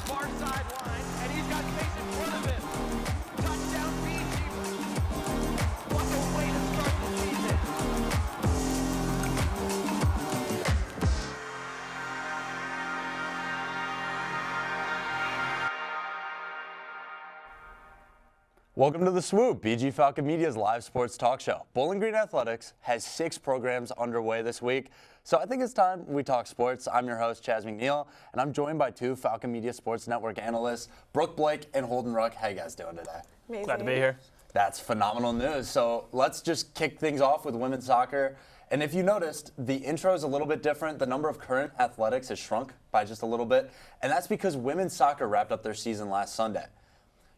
far sideline, and he's got space in front of him. Touchdown, BG. What a way to start the season. Welcome to the Swoop, BG Falcon Media's live sports talk show. Bowling Green Athletics has 6 programs underway this week, so I think it's time we talk sports. I'm your host, Chaz McNeil, and I'm joined by 2 Falcon Media Sports Network analysts, Brooke Blake and Holden Ruck. How you guys doing today? Amazing. Glad to be here. That's phenomenal news. So let's just kick things off with women's soccer. And if you noticed, the intro is a little bit different. The number of current athletics has shrunk by just a little bit, and that's because women's soccer wrapped up their season last Sunday.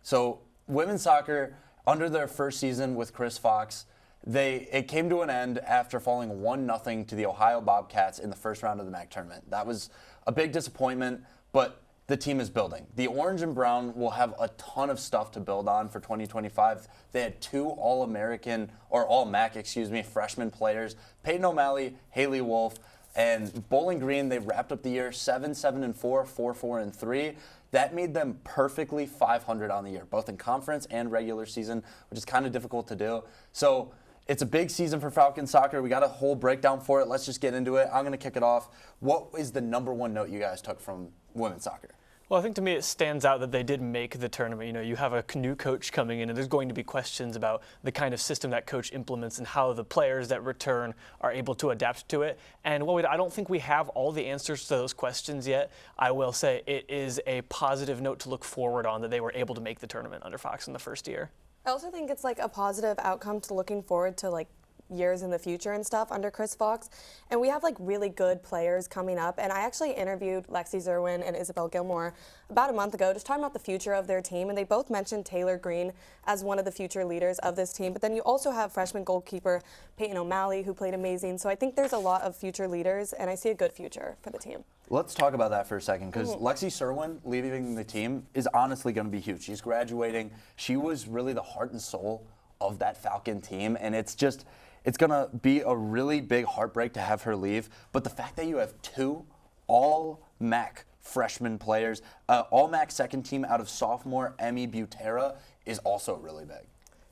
So women's soccer, under their first season with Chris Fox, it came to an end after falling 1-0 to the Ohio Bobcats in the first round of the MAC tournament. That was a big disappointment, but the team is building. The orange and brown will have a ton of stuff to build on for 2025. They had 2 All-American, or All-MAC, freshman players, Peyton O'Malley, Haley Wolf, and Bowling Green. They wrapped up the year 7-4, 4-4-3. That made them perfectly 500 on the year, both in conference and regular season, which is kind of difficult to do. So it's a big season for Falcon soccer. We got a whole breakdown for it. Let's just get into it. I'm going to kick it off. What is the number one note you guys took from women's soccer? Well, I think to me it stands out that they did make the tournament. You know, you have a new coach coming in, and there's going to be questions about the kind of system that coach implements and how the players that return are able to adapt to it. And while I don't think we have all the answers to those questions yet, I will say it is a positive note to look forward on that they were able to make the tournament under Fox in the first year. I also think it's like a positive outcome to looking forward to like years in the future and stuff under Chris Fox. And we have like really good players coming up. And I actually interviewed Lexi Zerwin and Isabel Gilmore about a month ago, just talking about the future of their team. And they both mentioned Taylor Green as one of the future leaders of this team. But then you also have freshman goalkeeper Peyton O'Malley, who played amazing. So I think there's a lot of future leaders, and I see a good future for the team. Let's talk about that for a second, because Lexi Zerwin leaving the team is honestly going to be huge. She's graduating. She was really the heart and soul of that Falcon team, and it's going to be a really big heartbreak to have her leave. But the fact that you have 2 All-MAC freshman players, All-MAC second team out of sophomore Emmy Butera, is also really big.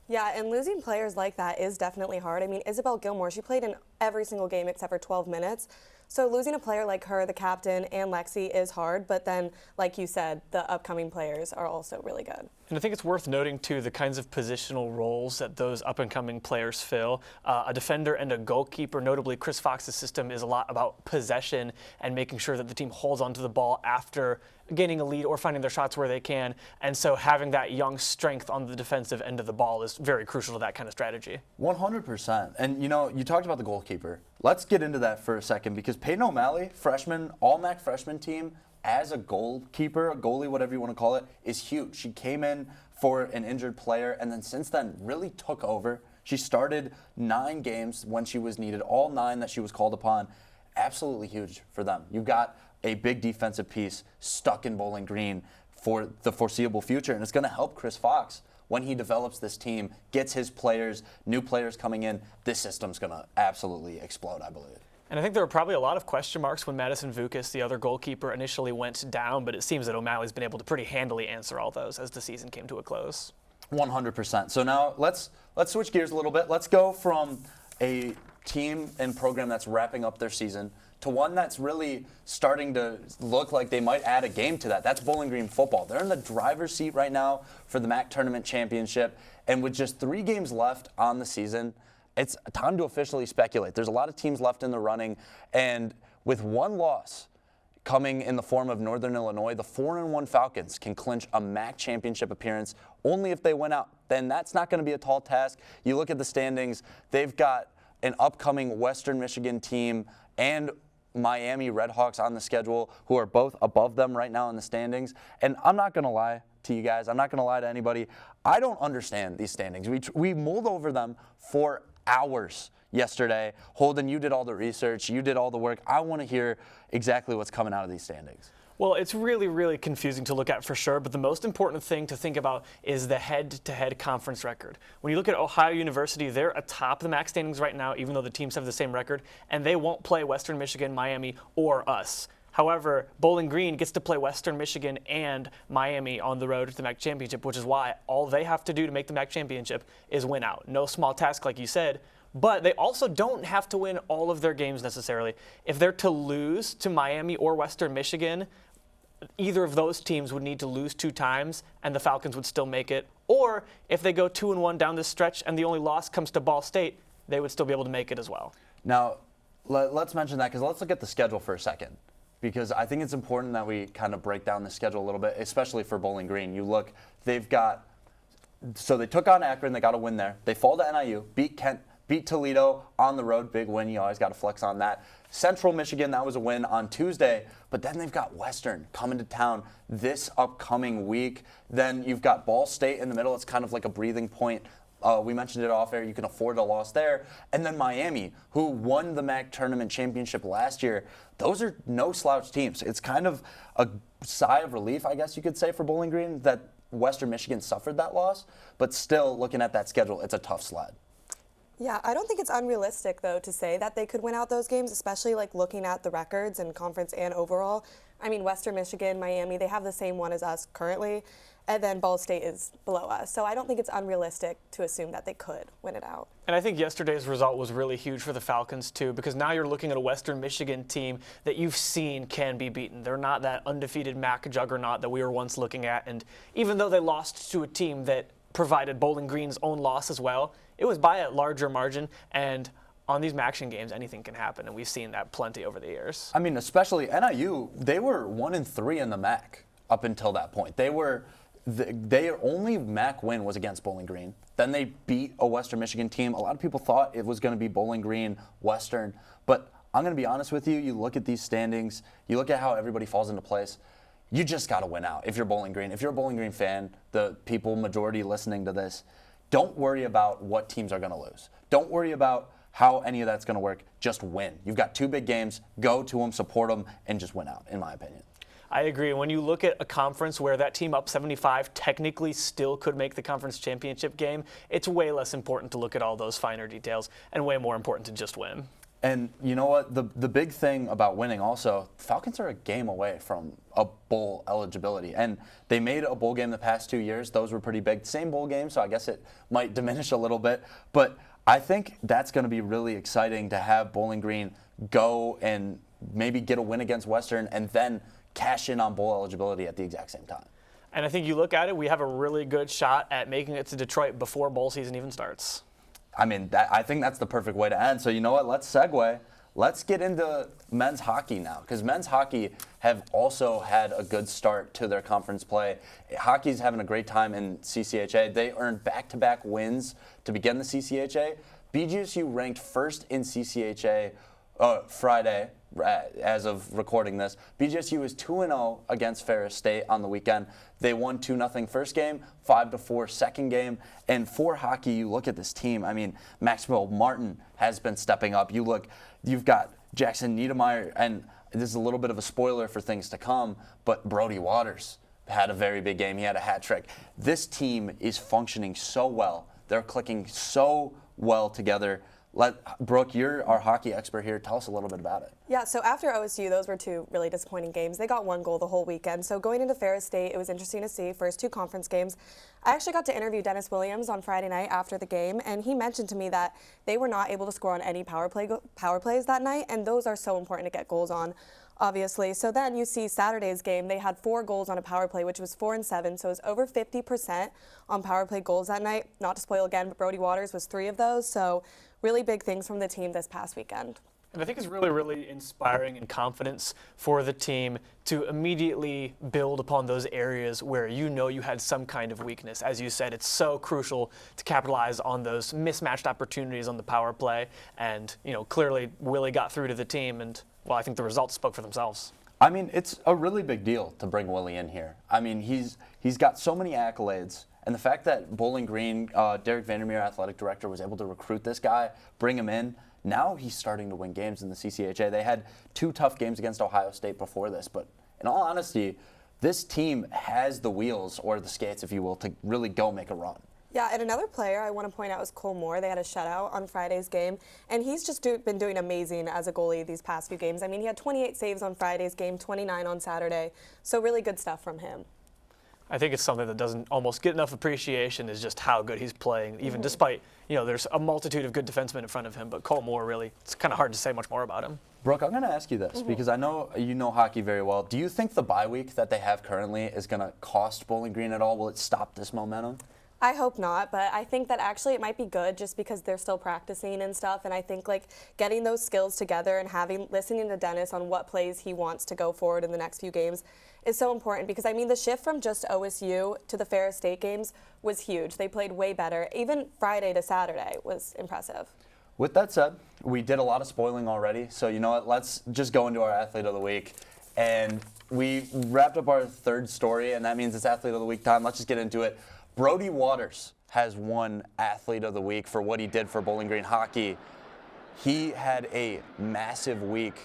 Yeah, and losing players like that is definitely hard. I mean, Isabel Gilmore, she played in every single game except for 12 minutes. So losing a player like her, the captain, and Lexi is hard. But then, like you said, the upcoming players are also really good. And I think it's worth noting, too, the kinds of positional roles that those up-and-coming players fill. A defender and a goalkeeper. Notably, Chris Fox's system is a lot about possession and making sure that the team holds onto the ball after gaining a lead or finding their shots where they can. And so having that young strength on the defensive end of the ball is very crucial to that kind of strategy. 100%. And, you know, you talked about the goalkeeper. Let's get into that for a second, because Peyton O'Malley, freshman, All-MAC freshman team, as a goalkeeper, a goalie, whatever you want to call it, is huge. She came in for an injured player and then since then really took over. She started 9 games when she was needed, all 9 that she was called upon. Absolutely huge for them. You've got a big defensive piece stuck in Bowling Green for the foreseeable future, and it's going to help Chris Fox when he develops this team, gets his players, new players coming in. This system's going to absolutely explode, I believe. And I think there were probably a lot of question marks when Madison Vukas, the other goalkeeper, initially went down, but it seems that O'Malley's been able to pretty handily answer all those as the season came to a close. 100%. So now let's switch gears a little bit. Let's go from a team and program that's wrapping up their season to one that's really starting to look like they might add a game to that. That's Bowling Green football. They're in the driver's seat right now for the MAC Tournament Championship, and with just 3 games left on the season, it's time to officially speculate. There's a lot of teams left in the running, and with 1 loss coming in the form of Northern Illinois, the 4-1 Falcons can clinch a MAC championship appearance only if they win out. Then that's not going to be a tall task. You look at the standings, they've got an upcoming Western Michigan team and Miami Redhawks on the schedule, who are both above them right now in the standings. And I'm not going to lie to you guys. I'm not going to lie to anybody. I don't understand these standings. We mulled over them for hours yesterday. Holden, you did all the research. You did all the work. I want to hear exactly what's coming out of these standings. Well, it's really, really confusing to look at for sure, but the most important thing to think about is the head-to-head conference record. When you look at Ohio University, they're atop the MAC standings right now, even though the teams have the same record, and they won't play Western Michigan, Miami, or us. However, Bowling Green gets to play Western Michigan and Miami on the road to the MAC championship, which is why all they have to do to make the MAC championship is win out. No small task, like you said. But they also don't have to win all of their games necessarily. If they're to lose to Miami or Western Michigan, either of those teams would need to lose 2 times and the Falcons would still make it. Or if they go 2-1 down this stretch and the only loss comes to Ball State, they would still be able to make it as well. Now, let's mention that because let's look at the schedule for a second. Because I think it's important that we kind of break down the schedule a little bit, especially for Bowling Green. You look, so they took on Akron, they got a win there. They fall to NIU, beat Kent, beat Toledo on the road, big win. You always got to flex on that. Central Michigan, that was a win on Tuesday. But then they've got Western coming to town this upcoming week. Then you've got Ball State in the middle. It's kind of like a breathing point. We mentioned it off air. You can afford a loss there. And then Miami, who won the MAC tournament championship last year. Those are no slouch teams. It's kind of a sigh of relief, I guess you could say, for Bowling Green that Western Michigan suffered that loss. But still, looking at that schedule, it's a tough sled. Yeah, I don't think it's unrealistic, though, to say that they could win out those games, especially like looking at the records in conference and overall. I mean, Western Michigan, Miami, they have the same one as us currently, and then Ball State is below us. So I don't think it's unrealistic to assume that they could win it out. And I think yesterday's result was really huge for the Falcons, too, because now you're looking at a Western Michigan team that you've seen can be beaten. They're not that undefeated MAC juggernaut that we were once looking at. And even though they lost to a team that provided Bowling Green's own loss as well, it was by a larger margin. And on these MACtion games, anything can happen, and we've seen that plenty over the years. I mean, especially NIU, they were 1-3 in the MAC up until that point. Their only MAC win was against Bowling Green. Then they beat a Western Michigan team. A lot of people thought it was going to be Bowling Green, Western. But I'm going to be honest with you. You look at these standings. You look at how everybody falls into place. You just got to win out if you're Bowling Green. If you're a Bowling Green fan, the people, majority listening to this, don't worry about what teams are going to lose. Don't worry about how any of that's going to work. Just win. You've got 2 big games. Go to them, support them, and just win out, in my opinion. I agree. When you look at a conference where that team up 75 technically still could make the conference championship game, it's way less important to look at all those finer details and way more important to just win. And you know what? The big thing about winning also, Falcons are a game away from a bowl eligibility. And they made a bowl game the past 2 years. Those were pretty big. Same bowl game, so I guess it might diminish a little bit. But I think that's going to be really exciting to have Bowling Green go and maybe get a win against Western and then cash in on bowl eligibility at the exact same time. And I think you look at it, we have a really good shot at making it to Detroit before bowl season even starts. I mean, I think that's the perfect way to end. So you know what? Let's segue. Let's get into men's hockey now, because men's hockey have also had a good start to their conference play. Hockey's having a great time in CCHA. They earned back-to-back wins to begin the CCHA. BGSU ranked first in CCHA Friday, as of recording this. BGSU is 2-0 against Ferris State on the weekend. They won 2-0 first game, 5-4 second game. And for hockey, you look at this team. I mean, Maxwell Martin has been stepping up. You've got Jackson Niedermeyer, and this is a little bit of a spoiler for things to come, but Brody Waters had a very big game. He had a hat trick. This team is functioning so well. They're clicking so well together. Brooke, you're our hockey expert here. Tell us a little bit about it. Yeah, so after OSU, those were 2 really disappointing games. They got 1 goal the whole weekend. So going into Ferris State, it was interesting to see first 2 conference games. I actually got to interview Dennis Williams on Friday night after the game, and he mentioned to me that they were not able to score on any power plays that night, and those are so important to get goals on, obviously. So then you see Saturday's game, they had 4 goals on a power play, which was 4-7, so it was over 50% on power play goals that night. Not to spoil again, but Brody Waters was 3 of those, so really big things from the team this past weekend. And I think it's really, really inspiring and confidence for the team to immediately build upon those areas where you know you had some kind of weakness. As you said, it's so crucial to capitalize on those mismatched opportunities on the power play. And, clearly Willie got through to the team, and, well, I think the results spoke for themselves. I mean, it's a really big deal to bring Willie in here. I mean, he's got so many accolades. And the fact that Bowling Green, Derek Vandermeer, athletic director, was able to recruit this guy, bring him in, now he's starting to win games in the CCHA. They had 2 tough games against Ohio State before this. But in all honesty, this team has the wheels, or the skates, if you will, to really go make a run. Yeah, and another player I want to point out is Cole Moore. They had a shutout on Friday's game, and he's just been doing amazing as a goalie these past few games. I mean, he had 28 saves on Friday's game, 29 on Saturday, so really good stuff from him. I think it's something that doesn't almost get enough appreciation is just how good he's playing, even despite, there's a multitude of good defensemen in front of him, but Cole Moore really, it's kind of hard to say much more about him. Brooke, I'm going to ask you this because I know you know hockey very well. Do you think the bye week that they have currently is going to cost Bowling Green at all? Will it stop this momentum? I hope not, but I think that actually it might be good just because they're still practicing and stuff. And I think like getting those skills together and listening to Dennis on what plays he wants to go forward in the next few games is so important because I mean the shift from just OSU to the Ferris State games was huge. They played way better. Even Friday to Saturday was impressive. With that said, we did a lot of spoiling already. So you know what? Let's just go into our Athlete of the Week. And we wrapped up our third story, and that means it's Athlete of the Week time. Let's just get into it. Brody Waters has won Athlete of the Week for what he did for Bowling Green hockey. He had a massive week.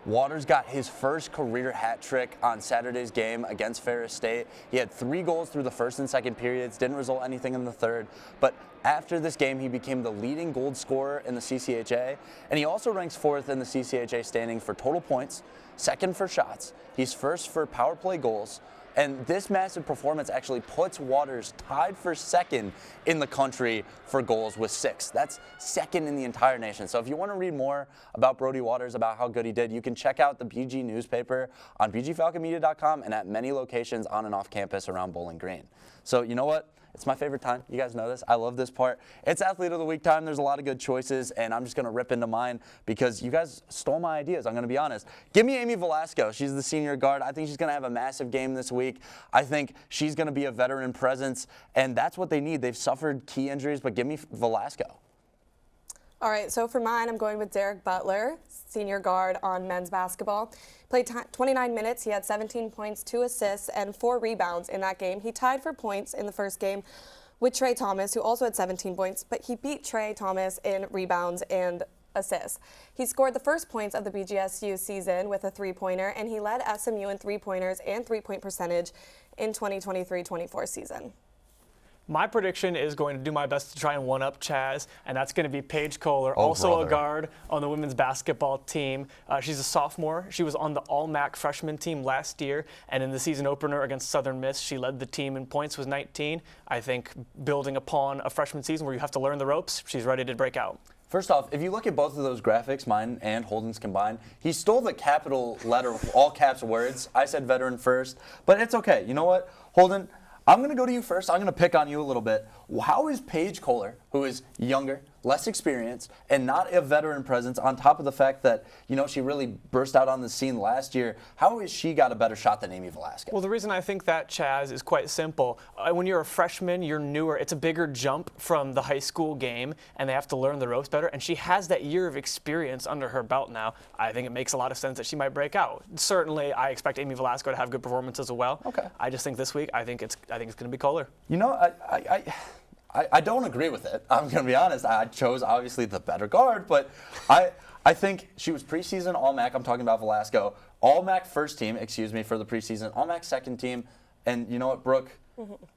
Waters got his first career hat trick on Saturday's game against Ferris State. He had 3 goals through the first and second periods, didn't result anything in the third. But after this game, he became the leading goal scorer in the CCHA, and he also ranks 4th in the CCHA standing for total points, 2nd for shots. He's 1st for power play goals. And this massive performance actually puts Waters tied for 2nd in the country for goals with 6. That's 2nd in the entire nation. So if you want to read more about Brody Waters, about how good he did, you can check out the BG newspaper on bgfalconmedia.com and at many locations on and off campus around Bowling Green. So you know what? It's my favorite time. You guys know this. I love this part. It's Athlete of the Week time. There's a lot of good choices, and I'm just going to rip into mine because you guys stole my ideas. I'm going to be honest. Give me Amy Velasco. She's the senior guard. I think she's going to have a massive game this week. I think she's going to be a veteran presence, and that's what they need. They've suffered key injuries, but give me Velasco. All right, so for mine, I'm going with Derek Butler, senior guard on men's basketball. Played 29 minutes. He had 17 points, 2 assists, and 4 rebounds in that game. He tied for points in the first game with Trey Thomas, who also had 17 points, but he beat Trey Thomas in rebounds and assists. He scored the first points of the BGSU season with a 3-pointer, and he led SMU in 3-pointers and 3-point percentage in 2023-24 season. My prediction is going to do my best to try and one-up Chaz, and that's going to be Paige Kohler, Oh, also brother. a guard on the women's basketball team. She's a sophomore. She was on the All-MAC freshman team last year, and in the season opener against Southern Miss, she led the team in points with 19. I think building upon a freshman season where you have to learn the ropes, she's ready to break out. First off, if you look at both of those graphics, mine and Holden's combined, he stole the capital letter, all caps words. I said veteran first, but it's okay. You know what, Holden? I'm going to go to you first. I'm going to pick on you a little bit. How is Paige Kohler, who is younger, less experienced, and not a veteran presence, on top of the fact that, she really burst out on the scene last year, how has she got a better shot than Amy Velasco? Well, the reason I think that, Chaz, is quite simple. When you're a freshman, you're newer. It's a bigger jump from the high school game, and they have to learn the ropes better. And she has that year of experience under her belt now. I think it makes a lot of sense that she might break out. Certainly, I expect Amy Velasco to have good performances as well. Okay. I just think this week, I think it's going to be Kohler. I don't agree with it. I'm going to be honest. I chose, obviously, the better guard, but I think she was preseason All-MAC. I'm talking about Velasco. All-MAC first team, for the preseason. All-MAC second team. And you know what, Brooke?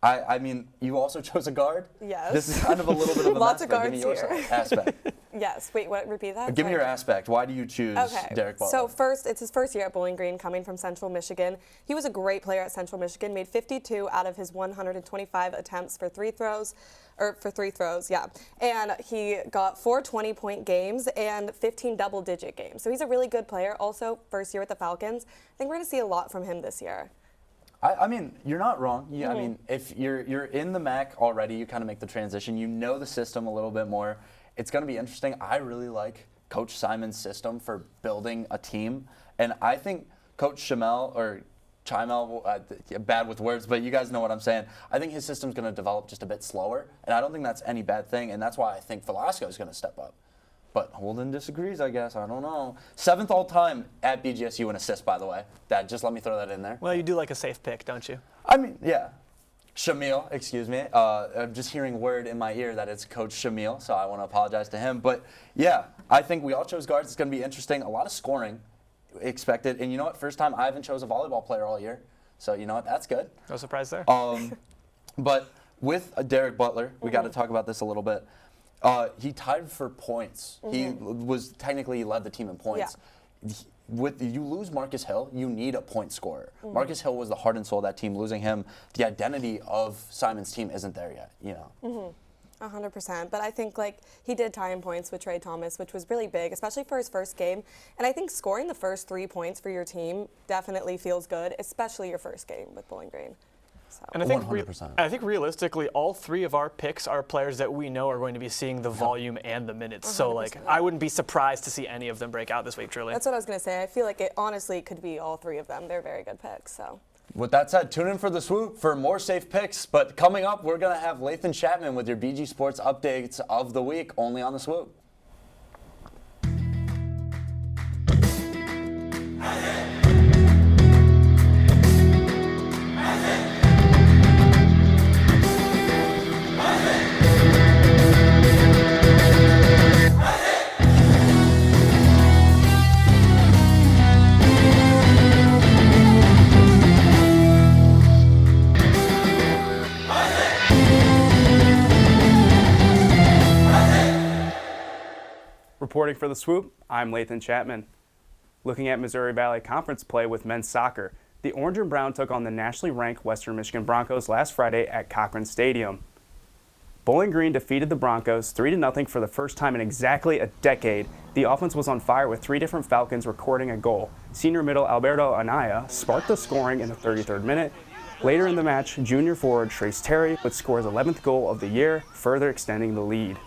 I mean, you also chose a guard? Yes. This is kind of a little bit of a Lots mess, of but give me your guards here. aspect. Yes. Wait, what? Repeat that? Give me your Sorry. aspect. Why do you choose Derek Butler? So first, it's his first year at Bowling Green, coming from Central Michigan. He was a great player at Central Michigan, made 52 out of his 125 attempts for three throws, yeah. And he got 4 20-point games and 15 double-digit games. So he's a really good player. Also, first year with the Falcons. I think we're going to see a lot from him this year. I mean, you're not wrong. I mean, if you're in the MAC already, you kind of make the transition. You know the system a little bit more. It's going to be interesting. I really like Coach Simon's system for building a team. And I think Coach Chimel, bad with words, but you guys know what I'm saying. I think his system's going to develop just a bit slower. And I don't think that's any bad thing. And that's why I think Velasco is going to step up. But Holden disagrees, I guess. I don't know. 7th all-time at BGSU in assists, by the way. Just let me throw that in there. Well, you do like a safe pick, don't you? I mean, yeah. Shamil, excuse me. I'm just hearing word in my ear that it's Coach Shamil, so I want to apologize to him. But, yeah, I think we all chose guards. It's going to be interesting. A lot of scoring expected. And you know what? First time I haven't chose a volleyball player all year. So, you know what? That's good. No surprise there. But with Derek Butler, we got to talk about this a little bit. He tied for points. He led the team in points. Yeah. You lose Marcus Hill, you need a point scorer. Marcus Hill was the heart and soul of that team. Losing him, the identity of Simon's team isn't there yet. 100%. But I think he did tie in points with Trey Thomas, which was really big, especially for his first game. And I think scoring the first 3 points for your team definitely feels good, especially your first game with Bowling Green. So. And I think 100%. I think realistically, all 3 of our picks are players that we know are going to be seeing the volume and the minutes. So I wouldn't be surprised to see any of them break out this week, truly. That's what I was going to say. I feel like it honestly could be all 3 of them. They're very good picks. So. With that said, tune in for the Swoop for more safe picks. But coming up, we're going to have Lathan Chapman with your BG Sports updates of the week, only on the Swoop. Reporting for the Swoop, I'm Lathan Chapman. Looking at Missouri Valley Conference play with men's soccer, the Orange and Brown took on the nationally ranked Western Michigan Broncos last Friday at Cochran Stadium. Bowling Green defeated the Broncos 3-0 for the first time in exactly a decade. The offense was on fire with 3 different Falcons recording a goal. Senior middle Alberto Anaya sparked the scoring in the 33rd minute. Later in the match, junior forward Trace Terry would score his 11th goal of the year, further extending the lead.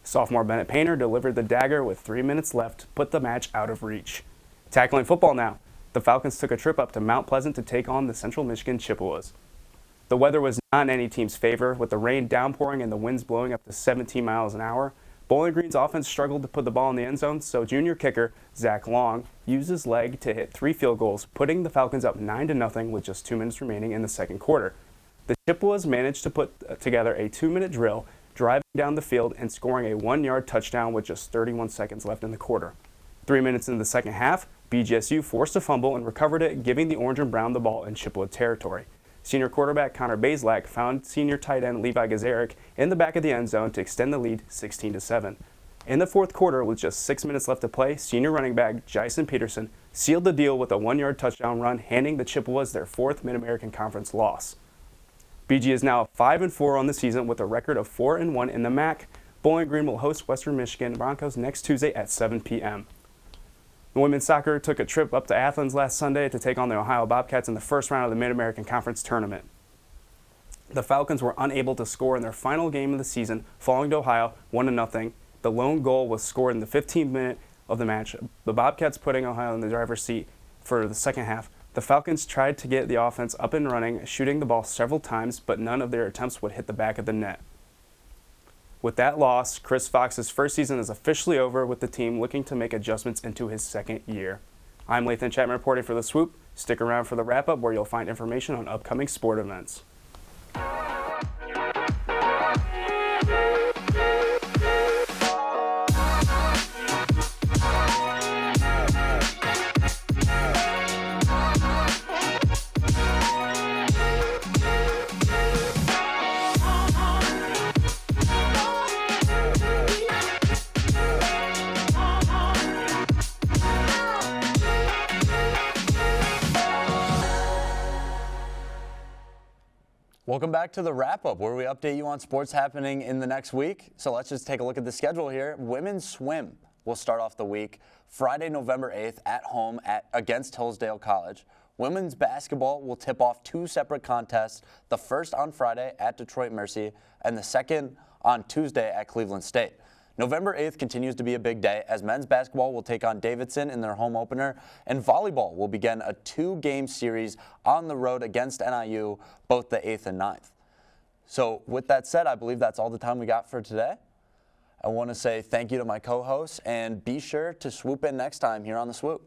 Sophomore Bennett Painter delivered the dagger with 3 minutes left to put the match out of reach. Tackling football now, the Falcons took a trip up to Mount Pleasant to take on the Central Michigan Chippewas. The weather was not in any team's favor, with the rain downpouring and the winds blowing up to 17 miles an hour. Bowling Green's offense struggled to put the ball in the end zone, so junior kicker Zach Long used his leg to hit 3 field goals, putting the Falcons up 9-0 with just 2 minutes remaining in the second quarter. The Chippewas managed to put together a 2-minute drill, driving down the field and scoring a 1-yard touchdown with just 31 seconds left in the quarter. 3 minutes into the second half, BGSU forced a fumble and recovered it, giving the Orange and Brown the ball in Chippewa territory. Senior quarterback Connor Bazelak found senior tight end Levi Gazaric in the back of the end zone to extend the lead 16-7. In the fourth quarter, with just 6 minutes left to play, senior running back Jason Peterson sealed the deal with a 1-yard touchdown run, handing the Chippewas their 4th Mid-American Conference loss. BG is now 5-4 on the season with a record of 4-1 in the MAC. Bowling Green will host Western Michigan Broncos next Tuesday at 7 p.m. The women's soccer took a trip up to Athens last Sunday to take on the Ohio Bobcats in the first round of the Mid-American Conference tournament. The Falcons were unable to score in their final game of the season, falling to Ohio 1-0. The lone goal was scored in the 15th minute of the match, the Bobcats putting Ohio in the driver's seat for the second half. The Falcons tried to get the offense up and running, shooting the ball several times, but none of their attempts would hit the back of the net. With that loss, Chris Fox's first season is officially over, with the team looking to make adjustments into his second year. I'm Lathan Chapman reporting for the Swoop. Stick around for the wrap-up, where you'll find information on upcoming sport events. Welcome back to the wrap-up, where we update you on sports happening in the next week. So let's just take a look at the schedule here. Women's swim will start off the week Friday, November 8th at home against Hillsdale College. Women's basketball will tip off 2 separate contests, the first on Friday at Detroit Mercy and the second on Tuesday at Cleveland State. November 8th continues to be a big day, as men's basketball will take on Davidson in their home opener, and volleyball will begin a 2-game series on the road against NIU, both the 8th and 9th. So with that said, I believe that's all the time we got for today. I want to say thank you to my co-hosts, and be sure to swoop in next time here on The Swoop.